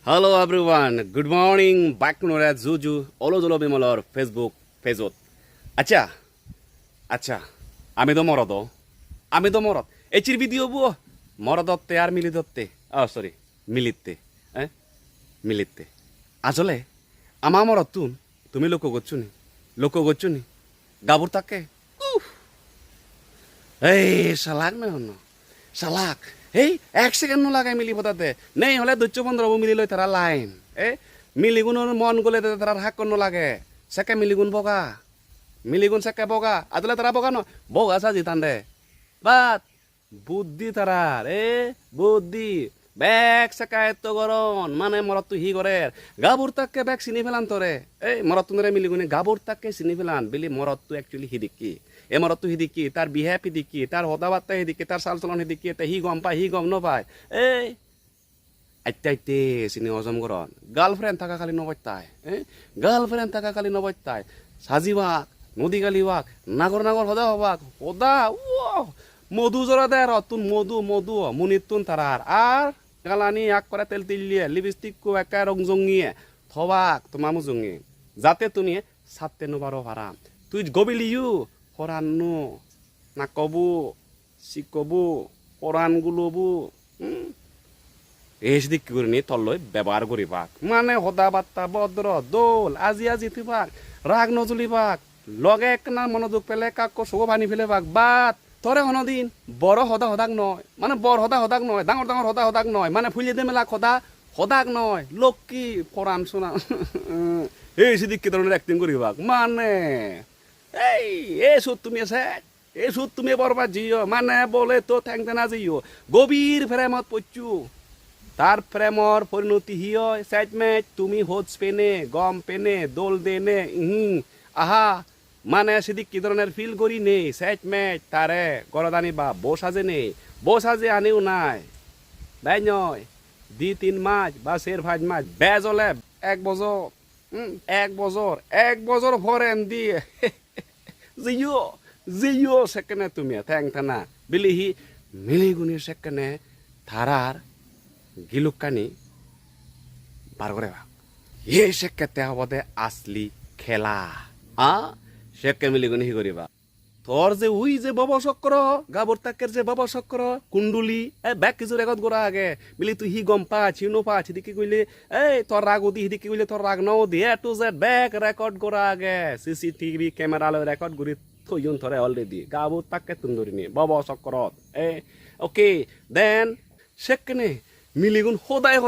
Hello everyone, good morning. Back to Norat Zuju, Olo Zolo Bimolor, Facebook, Facebook. আচ্ছা আচ্ছা আমি তো মরদ এচির ভিডিও বুয়ো মরদত্তে আর মিলিদত্তে সরি মিলিতে হ্যাঁ মিলিতে আসলে আমার মরতুন তুমি লক্ষ্য করছুনি গাবুর তাকে এই শালাক না হন শালাক এই 1 সেকেন্ড লাগাই মিলি ফটাতে নেই হলে 15 মিলি লই তারা লাইন মিলিগুণর মন গলে তারা হাক করনো লাগে সেকে মিলিগুণ সেকে বগা আদলে তারা বগা ন বগা সাজি তান্দে বাত বুদ্ধি তারার বুদ্ধি ব্যাগ সেকায়ত্ত গরন মানে মরত্তু হি করে গাবুর তাকে ব্যাগ চিনি ফেলান তোরে মরত্তু নরে মিলিগুণে গাবুর তাকে চিনি ফেলান বিলি মরত্তু একচুয়ালি হিদিকি মরত্তু হিদিকি তার বিহেপ হিদিকি তার হদাবার্তা হিদিকি তার চালচলন হিদিকি হি গম পায় হি গম নপায় আইতে চিনি হজম করন গার্লফ্রেন্ড থাকা খালি নবত্তায় সাজিবাক নদী গালিবাক নাগর হদা হবাক হদা মধু জোড়া দেয় তুন মধু মুনিতুন তারার আর গালানি আক করে তেল তিলিয়ে লিপস্টিক কো একা রং জঙ্গিয়ে থবাক তোমামু জঙ্গি যাতে তুমি সাততে নোবারো হারাম তুই গবিলিউ হরান্নু নাকবু শিকবু পরানগুলোবু এস দিক করে নিয়ে তল্লই ব্যবহার করিবাক মানে হদা বার্তা ভদ্র দোল আজি থিবাক রাগ নজুলিবাক লগে এক না মনোযোগ পেলে কাকো সগো ভানি ফেলে বাক বাত তরে হনদিন বড় হদাক নয় মানে বড় হদাক নয় ডাঙর হদাক নয় মানে ফুলিয়ে দে মেলা হদাক নয় লক্ষ্মী পরাণ শোনা এই সেদিক কি ধরনের অ্যাক্টিং করিবাক মানে এই সুদ তুমি আছে এই সুদ তুমি বরবাদ জিও মানে বলে তো ঠ্যাংতে না জিও গভীর প্রেমত পড়ছু তার প্রেমর পরিণতি হিয় সাইডমেট তুমি হোচ পেনে গম পেনে দোল দেনে আহা মানে সেদিক কি ধরনের ফিল করি নেই সাইডমেট তারে গরদানি বা বো সাজে আনিও নাই তাই নয় 2-3 মাস বা 4-5 মাস বেজ হলে 1 বছর ফরেন দিয়ে জিও সেকেন্ডে তুমি থ্যাং থানা বিলিহি মিলিগুনি সেকেন্ডে থারার গিলুকানি বার করে সেকেতে হবদে আসলি খেলা সেকে মিলিগুনি হি করিবা তোর যে উই যে বব চক্র গাবর তাকের যে বব চক্র কুণ্ডুলি ব্যাগ কিছু রেকর্ড করা আগে বিলি তুই হি গম পা চিনো পা সিদিকে কইলে তোর রাগ ওদি সিদিকে কইলে তোর রাগ ন দি টু জেড ব্যাগ রেকর্ড করা আগে সিসিটিভি ক্যামেরা লয় রেকর্ড করি থইন থরে অলরেডি গাবর তাকে তুন্দরিনি বব চক্রত ওকে দেন সেকেনে মিলিগুণ সদায়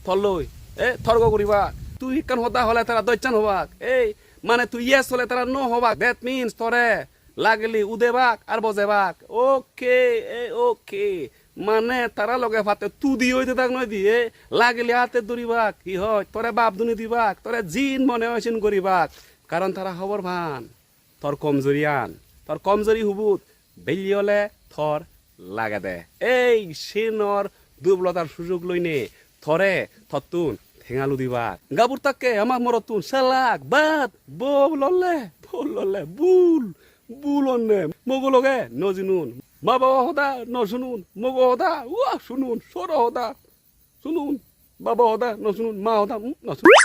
থলই থর্গ করিবা তুই কান সদায় হলে তারা দৈচান হবাক মানে তুই ইয়েস হলে তারা ন হবাক দ্যাট মিনস তরে লাগলি উদেবাক আর বজেবাক ওকে মানে তারা লগে ফাতে তু দি হইতে থাক নয় দিয়ে লাগলি হাতে দৌড়িবাক কি হয় তরে বাপ দুনি দিবাক তরে জিন মনে হয়েছেন করিবাক কারণ তারা খবর ভান তোর কমজোরি হুবুত বেলি হলে থর লাগা দে সেনর দুর্বলতার সুযোগ লইনে থরে থতুন ঠেঙালু দিবা গাবুর তাকে আমার মরতুন সালাক বাদ বুল অন্নে মগলগে নজিনুন মা বাবা হদা ন শুনুন মগ হদা শুনুন সর হদা শুনুন বাবা হদা ন শুনুন মা হদা ন শুনুন